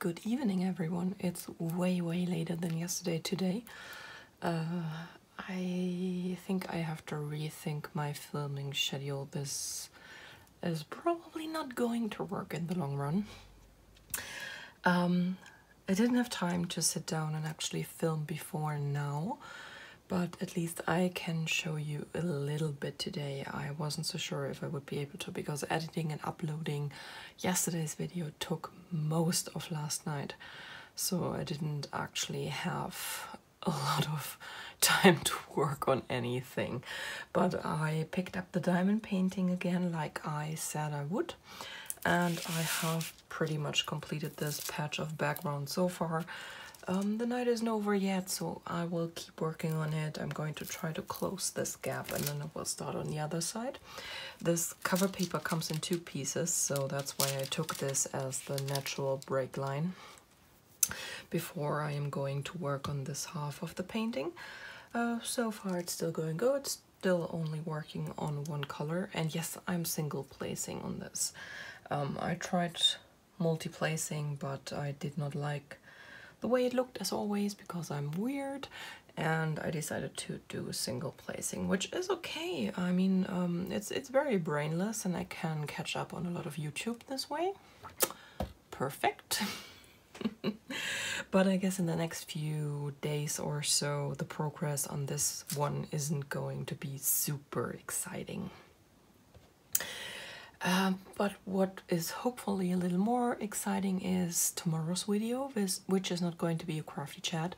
good evening, everyone. It's way later than yesterday today. I think I have to rethink my filming schedule. This is probably not going to work in the long run. I didn't have time to sit down and actually film before now, but at least I can show you a little bit today. I wasn't so sure if I would be able to, because editing and uploading yesterday's video took most of last night, so I didn't actually have a lot of time to work on anything. But I picked up the diamond painting again like I said I would, and I have pretty much completed this patch of background so far. The night isn't over yet, so I will keep working on it. I'm going to try to close this gap and then I will start on the other side. This cover paper comes in 2 pieces, so that's why I took this as the natural break line before I am going to work on this half of the painting. So far it's still going good, still only working on one color, and yes, I'm single placing on this. I tried multi-placing, but I did not like the way it looked, as always, because I'm weird, and I decided to do single placing, which is okay. I mean, it's very brainless and I can catch up on a lot of YouTube this way. Perfect. But I guess in the next few days or so, the progress on this one isn't going to be super exciting. But what is hopefully a little more exciting is tomorrow's video, which is not going to be a crafty chat.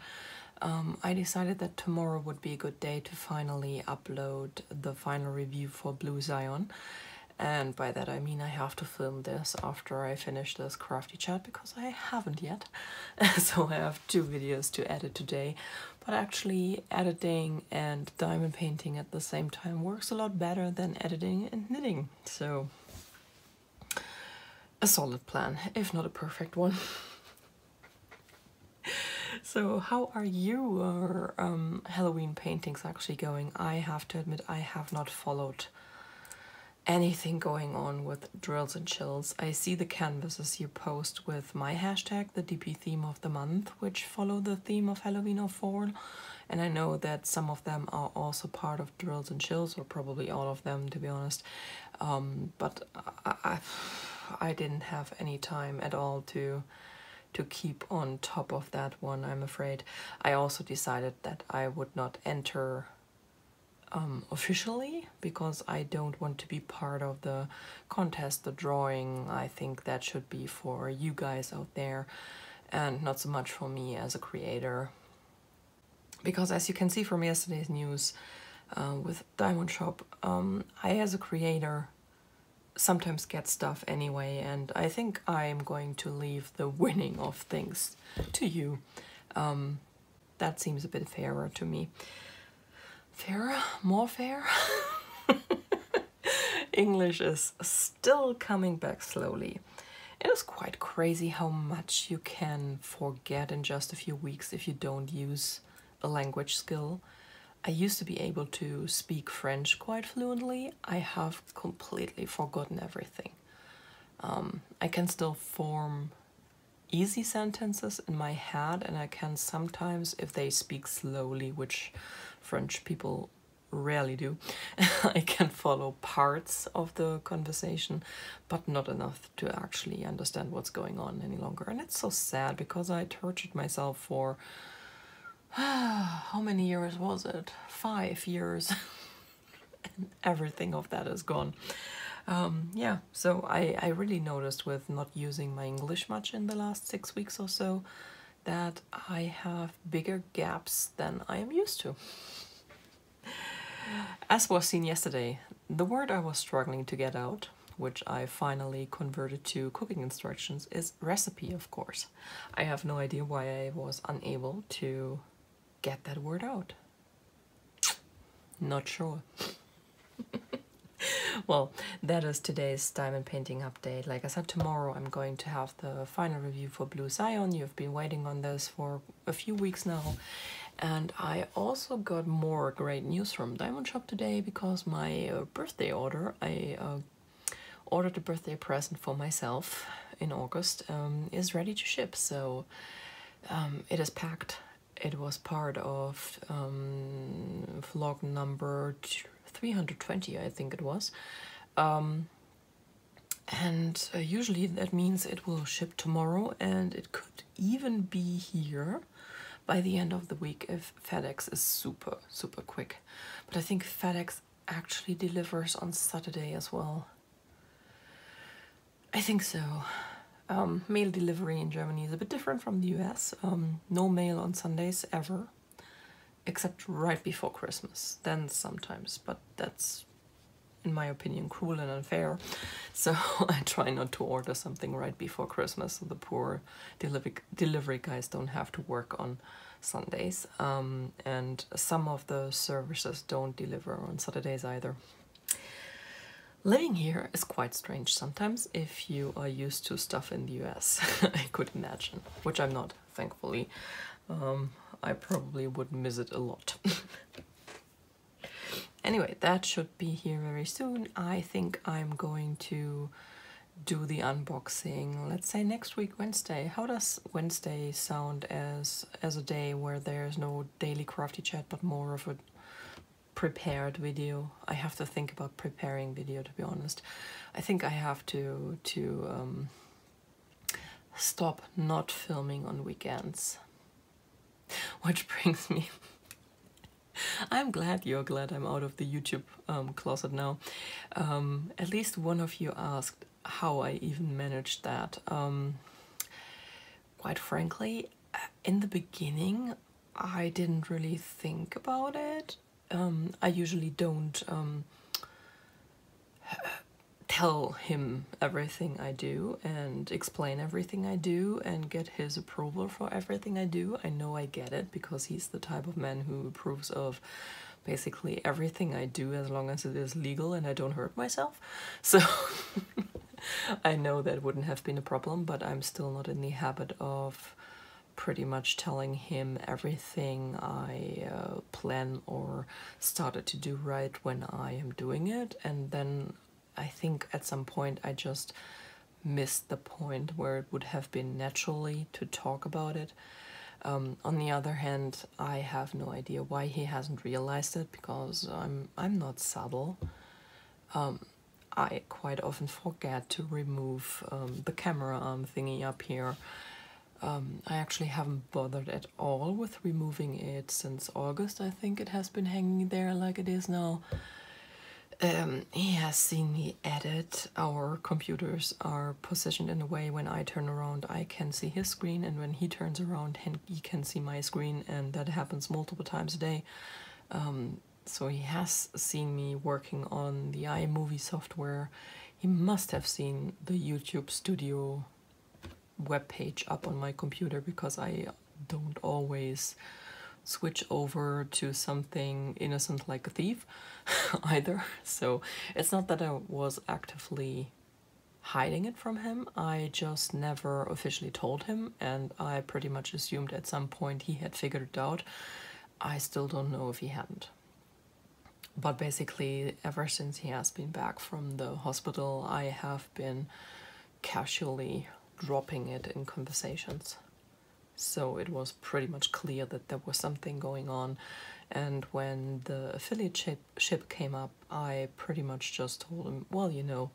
I decided that tomorrow would be a good day to finally upload the final review for Blue Zion. And by that I mean I have to film this after I finish this crafty chat, because I haven't yet. So I have 2 videos to edit today. But actually editing and diamond painting at the same time works a lot better than editing and knitting. So a solid plan, if not a perfect one. So how are your Halloween paintings actually going? I have to admit I have not followed anything going on with drills and chills. I see the canvases you post with my hashtag, the DP theme of the month, which follow the theme of Halloween or fall. And I know that some of them are also part of drills and chills, or probably all of them, to be honest. But I didn't have any time at all to keep on top of that one, I'm afraid. I also decided that I would not enter officially, because I don't want to be part of the contest, the drawing. I think that should be for you guys out there and not so much for me as a creator. Because as you can see from yesterday's news with Diamond Shop, I as a creator sometimes get stuff anyway, and I think I'm going to leave the winning of things to you. That seems a bit fairer to me. Fairer? More fair? English is still coming back slowly. It is quite crazy how much you can forget in just a few weeks if you don't use a language skill. I used to be able to speak French quite fluently. I have completely forgotten everything. I can still form easy sentences in my head, and I can sometimes, if they speak slowly, which French people rarely do, I can follow parts of the conversation, but not enough to actually understand what's going on any longer. And it's so sad, because I tortured myself for how many years was it? 5 years. And everything of that is gone. Yeah, so I really noticed with not using my English much in the last 6 weeks or so that I have bigger gaps than I am used to. As was seen yesterday, the word I was struggling to get out, which I finally converted to cooking instructions, is recipe, of course. I have no idea why I was unable to get that word out. Not sure. Well, that is today's diamond painting update. Like I said, tomorrow I'm going to have the final review for Blue Zion. You've been waiting on this for a few weeks now. And I also got more great news from Diamond Shop today, because my birthday order, I ordered a birthday present for myself in August is ready to ship. So it is packed. It was part of vlog number 320, I think it was. And usually that means it will ship tomorrow, and it could even be here by the end of the week if FedEx is super, super quick. But I think FedEx actually delivers on Saturday as well. I think so. Mail delivery in Germany is a bit different from the US. No mail on Sundays ever, except right before Christmas. Then sometimes, but that's, in my opinion, cruel and unfair. So I try not to order something right before Christmas so the poor delivery guys don't have to work on Sundays. And some of the services don't deliver on Saturdays either. Living here is quite strange sometimes if you are used to stuff in the US, I could imagine, which I'm not, thankfully. I probably would miss it a lot. Anyway, that should be here very soon. I think I'm going to do the unboxing, let's say next week, Wednesday. How does Wednesday sound as a day where there's no daily crafty chat, but more of a prepared video? I have to think about preparing video, to be honest. I think I have to stop not filming on weekends. Which brings me... I'm glad you're glad I'm out of the YouTube closet now. At least one of you asked how I even managed that. Quite frankly, in the beginning, I didn't really think about it. I usually don't tell him everything I do and explain everything I do and get his approval for everything I do. I know I get it because he's the type of man who approves of basically everything I do as long as it is legal and I don't hurt myself. So I know that wouldn't have been a problem, but I'm still not in the habit of pretty much telling him everything I plan or started to do right when I am doing it. And then I think at some point I just missed the point where it would have been naturally to talk about it. On the other hand, I have no idea why he hasn't realized it, because I'm not subtle. I quite often forget to remove the camera arm thingy up here. I actually haven't bothered at all with removing it since August. I think it has been hanging there like it is now. He has seen me edit. Our computers are positioned in a way when I turn around I can see his screen, and when he turns around he can see my screen, and that happens multiple times a day. So he has seen me working on the iMovie software. He must have seen the YouTube Studio webpage up on my computer, because I don't always switch over to something innocent like a thief either. So it's not that I was actively hiding it from him, I just never officially told him, and I pretty much assumed at some point he had figured it out. I still don't know if he hadn't. But basically, ever since he has been back from the hospital, I have been casually dropping it in conversations. So it was pretty much clear that there was something going on. And when the affiliate ship came up, I pretty much just told him, well, you know,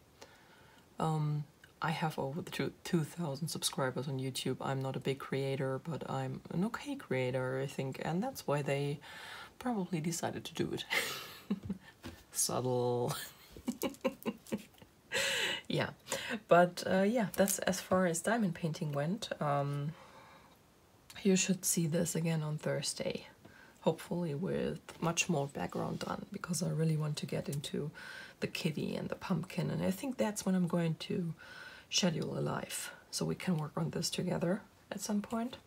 I have over 2,000 subscribers on YouTube. I'm not a big creator, but I'm an okay creator, I think. And that's why they probably decided to do it. Subtle. Yeah, but yeah, that's as far as diamond painting went. You should see this again on Thursday, hopefully with much more background done, because I really want to get into the kitty and the pumpkin, and I think that's when I'm going to schedule a live so we can work on this together at some point.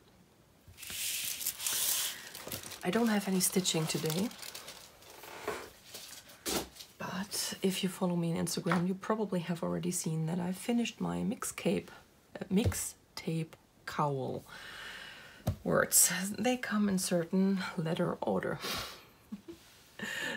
I don't have any stitching today, but if you follow me on Instagram, you probably have already seen that I finished my mixtape cowl. Words. They come in certain letter order.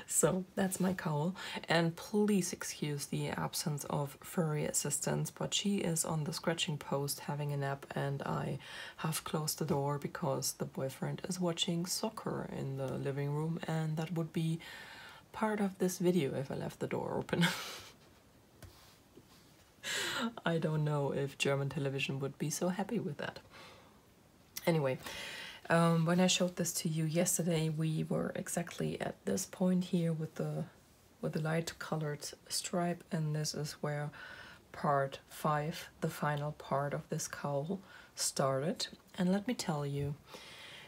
So that's my cowl, and please excuse the absence of furry assistance, but she is on the scratching post having a nap, and I have closed the door because the boyfriend is watching soccer in the living room, and that would be part of this video if I left the door open. I don't know if German television would be so happy with that. Anyway, when I showed this to you yesterday, we were exactly at this point here with the light colored stripe, and this is where part 5, the final part of this cowl, started. And let me tell you,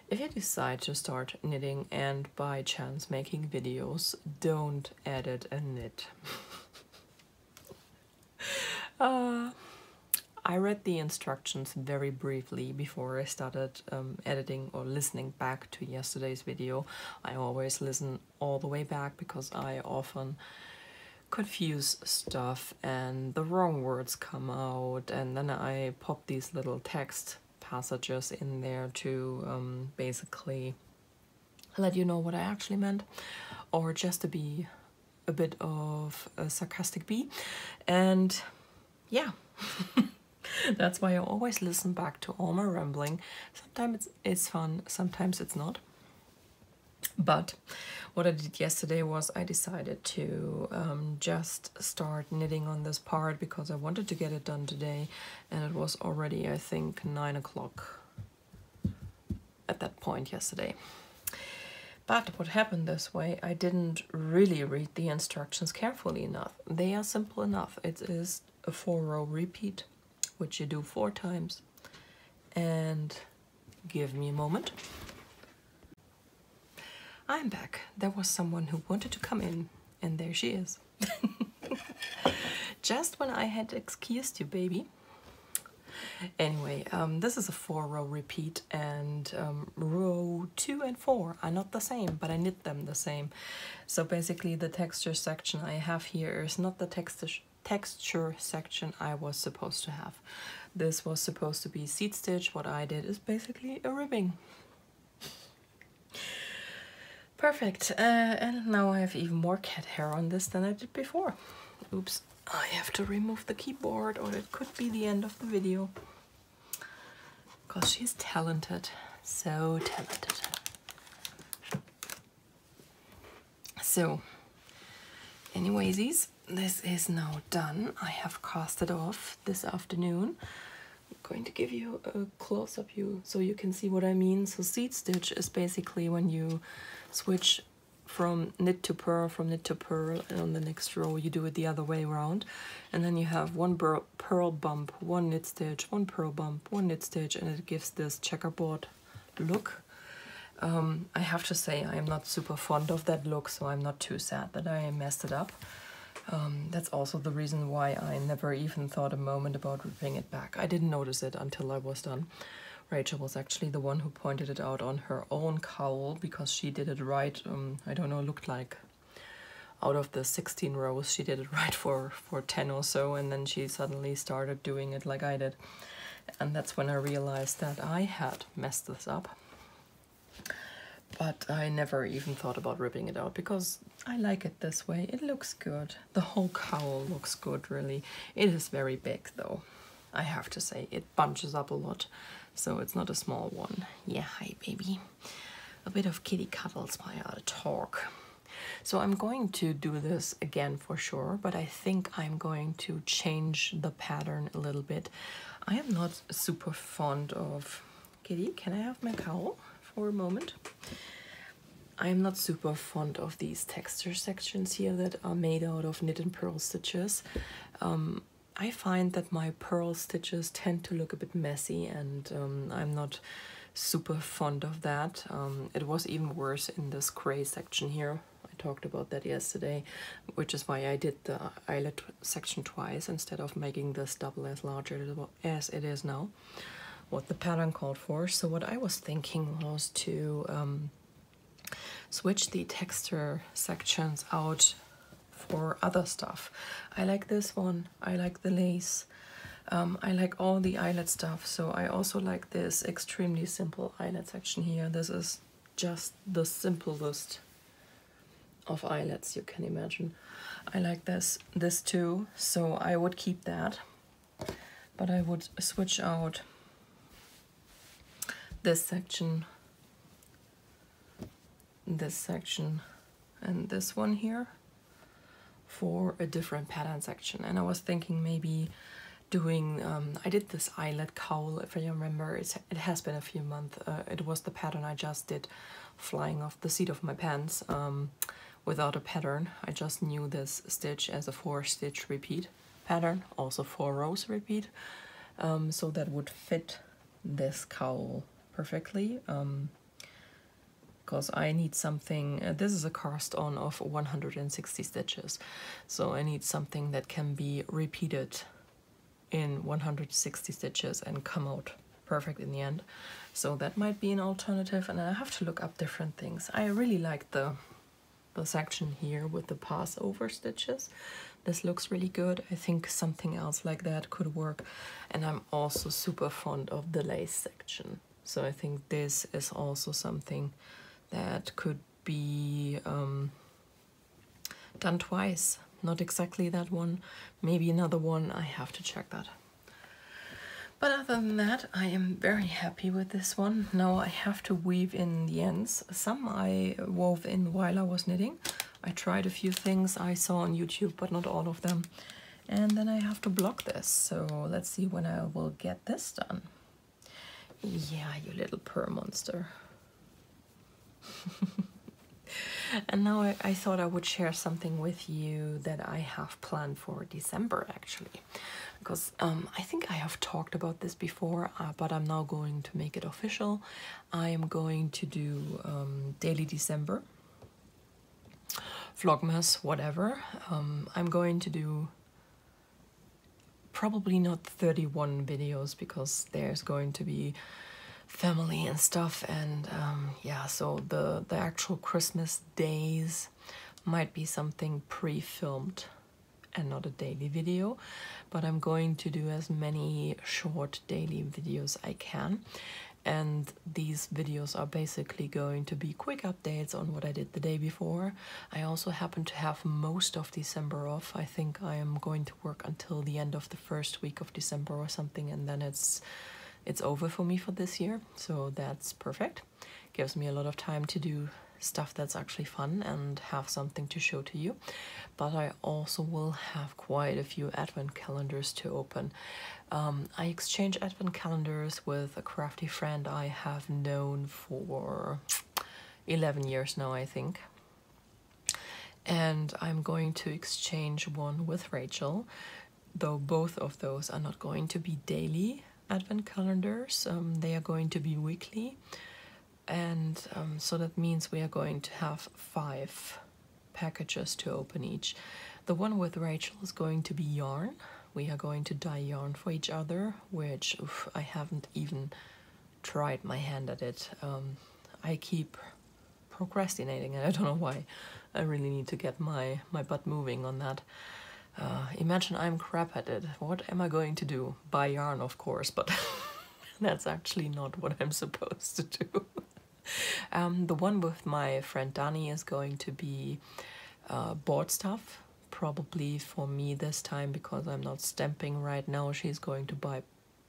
if you decide to start knitting and by chance making videos, don't edit a knit. I read the instructions very briefly before I started editing or listening back to yesterday's video. I always listen all the way back because I often confuse stuff and the wrong words come out, and then I pop these little text passages in there to basically let you know what I actually meant, or just to be a bit of a sarcastic bee. And yeah. That's why I always listen back to all my rambling. Sometimes it's fun, sometimes it's not. But what I did yesterday was I decided to just start knitting on this part because I wanted to get it done today, and it was already, I think, 9 o'clock at that point yesterday. But what happened this way, I didn't really read the instructions carefully enough. They are simple enough. It is a 4-row repeat, which you do 4 times. And give me a moment. I'm back. There was someone who wanted to come in, and there she is. Just when I had excused you, baby. Anyway, this is a 4-row repeat, and row 2 and 4 are not the same, but I knit them the same. So basically the texture section I have here is not the texture section I was supposed to have. This was supposed to be seed stitch. What I did is basically a ribbing. Perfect. And now I have even more cat hair on this than I did before. Oops, I have to remove the keyboard or it could be the end of the video. Because she's talented, so talented. So, anyways, this is now done. I have cast it off this afternoon. I'm going to give you a close-up view so you can see what I mean. So seed stitch is basically when you switch from knit to purl, and on the next row you do it the other way around, and then you have one purl bump, one knit stitch, one purl bump, one knit stitch, and it gives this checkerboard look. I have to say I am not super fond of that look, so I'm not too sad that I messed it up. That's also the reason why I never even thought a moment about ripping it back. I didn't notice it until I was done. Rachel was actually the one who pointed it out on her own cowl because she did it right. I don't know, looked like out of the 16 rows she did it right for 10 or so, and then she suddenly started doing it like I did. And that's when I realized that I had messed this up. But I never even thought about ripping it out because I like it this way. It looks good. The whole cowl looks good, really. It is very big though, I have to say. It bunches up a lot, so it's not a small one. Yeah, hi baby. A bit of kitty cuddles while I talk. So I'm going to do this again for sure, but I think I'm going to change the pattern a little bit. I am not super fond of... Kitty, can I have my cowl for a moment? I'm not super fond of these texture sections here that are made out of knit and purl stitches. I find that my purl stitches tend to look a bit messy, and I'm not super fond of that. It was even worse in this gray section here. I talked about that yesterday, which is why I did the eyelet section twice instead of making this double as large as it is now, what the pattern called for. So what I was thinking was to switch the texture sections out for other stuff. I like this one, I like the lace, I like all the eyelet stuff, so I also like this extremely simple eyelet section here. This is just the simplest of eyelets, you can imagine. I like this too, so I would keep that, but I would switch out this section, and this one here for a different pattern section. And I was thinking maybe doing, I did this eyelet cowl, if I remember, it has been a few months. It was the pattern I just did, flying off the seat of my pants, without a pattern. I just knew this stitch as a 4-stitch repeat pattern, also 4 rows repeat, so that would fit this cowl perfectly, because I need something, this is a cast on of 160 stitches, so I need something that can be repeated in 160 stitches and come out perfect in the end. So that might be an alternative, and I have to look up different things. I really like the section here with the passover stitches. This looks really good. I think something else like that could work. And I'm also super fond of the lace section. So I think this is also something that could be done twice. Not exactly that one, maybe another one. I have to check that. But other than that, I am very happy with this one. Now I have to weave in the ends. Some I wove in while I was knitting. I tried a few things I saw on YouTube, but not all of them. And then I have to block this. So let's see when I will get this done. Yeah, you little Purl monster. And now I thought I would share something with you that I have planned for December, actually. Because I think I have talked about this before, but I'm now going to make it official. I am going to do daily December, Vlogmas, whatever. I'm going to do probably not 31 videos, because there's going to be family and stuff, and yeah, so the actual Christmas days might be something pre-filmed and not a daily video, but I'm going to do as many short daily videos I can, and these videos are basically going to be quick updates on what I did the day before. I also happen to have most of December off. I think I am going to work until the end of the first week of December or something, and then it's over for me for this year, so that's perfect. Gives me a lot of time to do stuff that's actually fun and have something to show to you. But I also will have quite a few advent calendars to open. I exchange advent calendars with a crafty friend I have known for 11 years now, I think. And I'm going to exchange one with Rachel, though both of those are not going to be daily advent calendars. They are going to be weekly, and so that means we are going to have 5 packages to open each. The one with Rachel is going to be yarn. We are going to dye yarn for each other, which I haven't even tried my hand at it. I keep procrastinating, and I don't know why. I really need to get my butt moving on that. Imagine I'm crap at it. What am I going to do? Buy yarn, of course, but that's actually not what I'm supposed to do. The one with my friend Dani is going to be board stuff, probably for me this time, because I'm not stamping right now. She's going to buy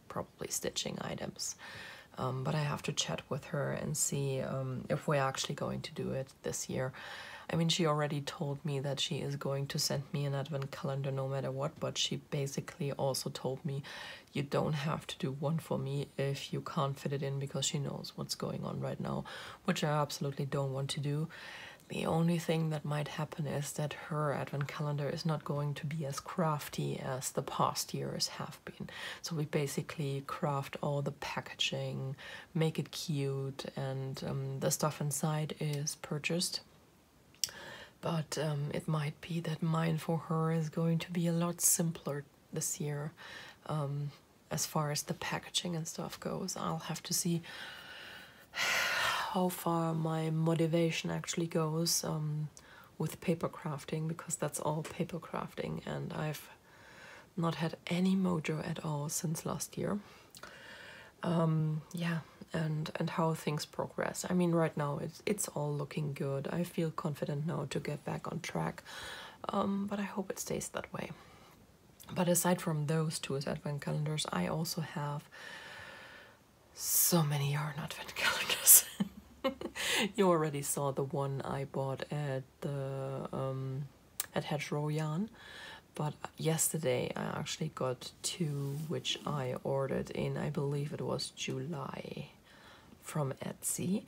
probably stitching items. But I have to chat with her and see if we're actually going to do it this year. I mean, she already told me that she is going to send me an advent calendar no matter what, but she basically also told me you don't have to do one for me if you can't fit it in, because she knows what's going on right now, which I absolutely don't want to do. The only thing that might happen is that her advent calendar is not going to be as crafty as the past years have been. So we basically craft all the packaging, make it cute, and the stuff inside is purchased. But it might be that mine for her is going to be a lot simpler this year. As far as the packaging and stuff goes, I'll have to see how far my motivation actually goes with paper crafting, because that's all paper crafting, and I've not had any mojo at all since last year. Yeah, and how things progress. I mean, right now it's all looking good. I feel confident now to get back on track, but I hope it stays that way. But aside from those two advent calendars, I also have so many yarn advent calendars. You already saw the one I bought at the at Hedgerow Yarn, but yesterday I actually got two which I ordered in, I believe it was July, from Etsy.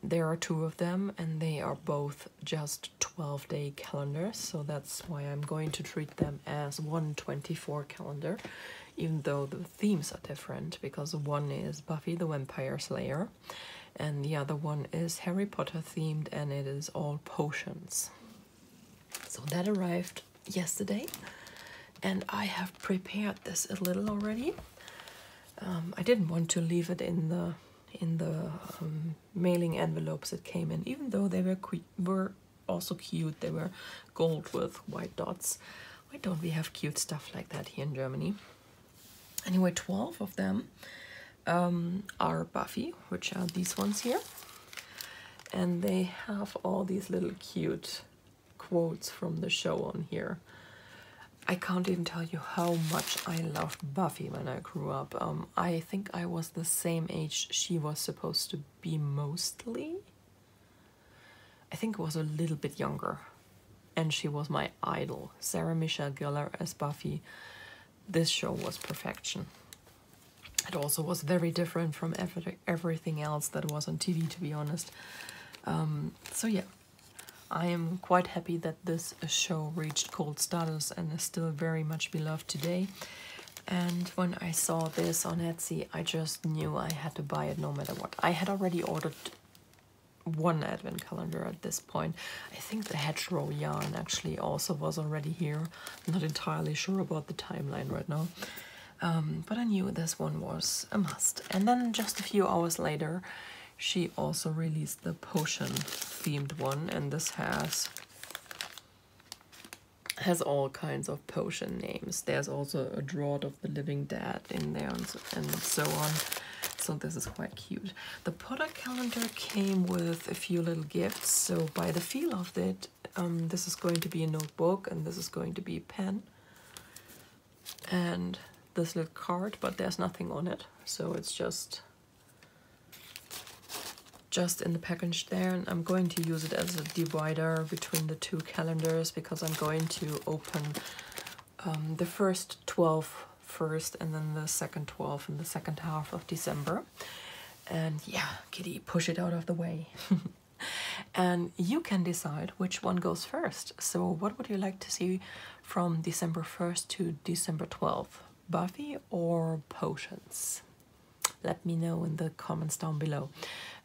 There are two of them and they are both just 12-day calendars, so that's why I'm going to treat them as 1/24 calendar, even though the themes are different, because one is Buffy the Vampire Slayer and the other one is Harry Potter themed, and it is all potions. So that arrived yesterday and I have prepared this a little already. I didn't want to leave it in the mailing envelopes it came in, even though they were also cute. They were gold with white dots. Why don't we have cute stuff like that here in Germany? Anyway, 12 of them are Buffy, which are these ones here. And they have all these little cute quotes from the show on here. I can't even tell you how much I loved Buffy when I grew up. I think I was the same age she was supposed to be mostly. I think it was a little bit younger. And she was my idol. Sarah Michelle Gellar as Buffy. This show was perfection. It also was very different from everything else that was on TV, to be honest. So yeah. I am quite happy that this show reached cult status and is still very much beloved today. And when I saw this on Etsy, I just knew I had to buy it no matter what. I had already ordered one advent calendar at this point. I think the Hedgerow Yarn actually also was already here. I'm not entirely sure about the timeline right now. But I knew this one was a must. And then just a few hours later, she also released the potion themed one, and this has all kinds of potion names. There's also a Draught of the Living Dead in there and so on. So this is quite cute. The Potter calendar came with a few little gifts. So by the feel of it, this is going to be a notebook and this is going to be a pen. And this little card, but there's nothing on it. So it's just in the package there, and I'm going to use it as a divider between the two calendars because I'm going to open the first 12 first and then the second 12 in the second half of December. And yeah, kitty, push it out of the way. And you can decide which one goes first. So what would you like to see from December 1st to December 12th? Buffy or potions? Let me know in the comments down below.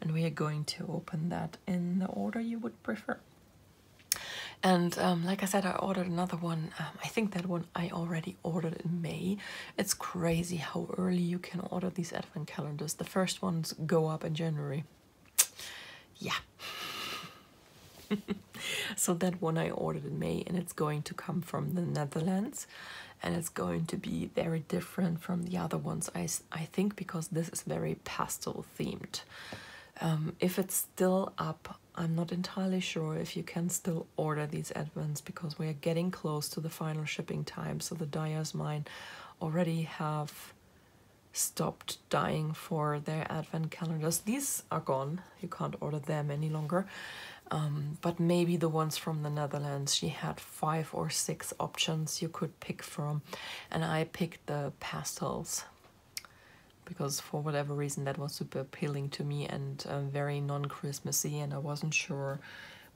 And we are going to open that in the order you would prefer. And like I said, I ordered another one. I think that one I already ordered in May. It's crazy how early you can order these advent calendars. The first ones go up in January. Yeah. So that one I ordered in May, and it's going to come from the Netherlands. And it's going to be very different from the other ones, I think, because this is very pastel themed. If it's still up, I'm not entirely sure if you can still order these advents because we are getting close to the final shipping time. So the dyers mine already have stopped dyeing for their advent calendars. These are gone. You can't order them any longer. But maybe the ones from the Netherlands, she had 5 or 6 options you could pick from, and I picked the pastels because for whatever reason that was super appealing to me and very non-Christmassy, and I wasn't sure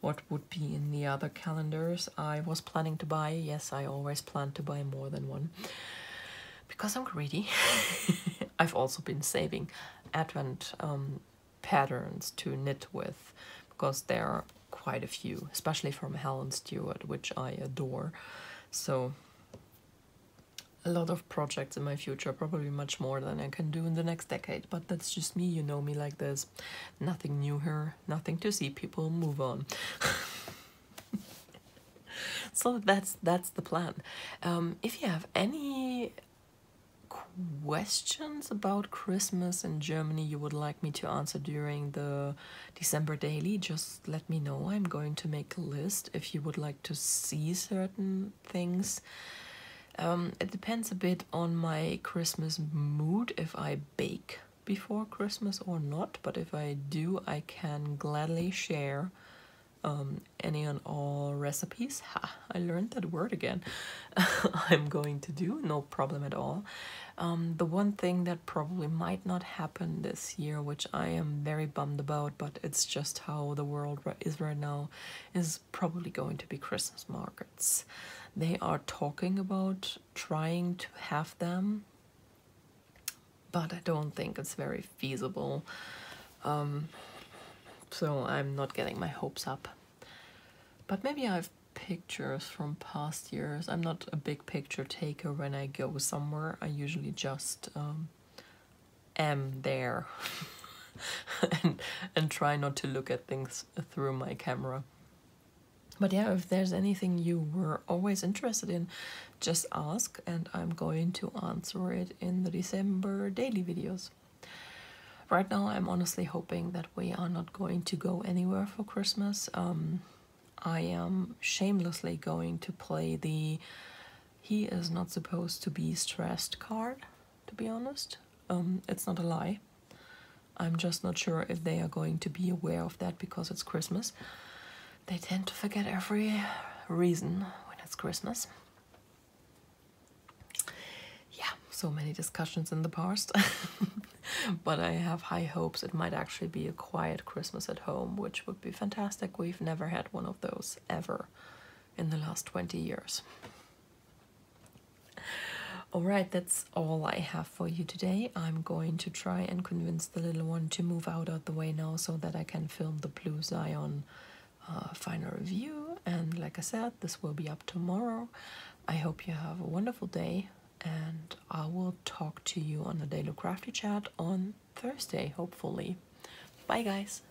what would be in the other calendars I was planning to buy. Yes, I always plan to buy more than one because I'm greedy. I've also been saving advent patterns to knit with, because there are quite a few, especially from Helen Stewart, which I adore. So a lot of projects in my future, probably much more than I can do in the next decade, but that's just me. You know me like this. Nothing new here, nothing to see, people, move on. So that's the plan. If you have any questions about Christmas in Germany you would like me to answer during the December daily, just let me know. I'm going to make a list if you would like to see certain things. It depends a bit on my Christmas mood if I bake before Christmas or not, but if I do, I can gladly share any and all recipes. Ha, I learned that word again. I'm going to do, no problem at all. The one thing that probably might not happen this year, which I am very bummed about, but it's just how the world is right now, is probably going to be Christmas markets. They are talking about trying to have them, but I don't think it's very feasible. So I'm not getting my hopes up. But maybe I have pictures from past years. I'm not a big picture taker when I go somewhere. I usually just am there and try not to look at things through my camera. But yeah, if there's anything you were always interested in, just ask and I'm going to answer it in the December daily videos. Right now, I'm honestly hoping that we are not going to go anywhere for Christmas. I am shamelessly going to play the "he is not supposed to be stressed" card, to be honest. It's not a lie. I'm just not sure if they are going to be aware of that because it's Christmas. They tend to forget every reason when it's Christmas. Yeah, so many discussions in the past. But I have high hopes it might actually be a quiet Christmas at home, which would be fantastic. We've never had one of those ever in the last 20 years. Alright, that's all I have for you today. I'm going to try and convince the little one to move out of the way now so that I can film the Blue Zion final review. And like I said, this will be up tomorrow. I hope you have a wonderful day. And I will talk to you on the daily Crafty Chat on Thursday, hopefully. Bye, guys.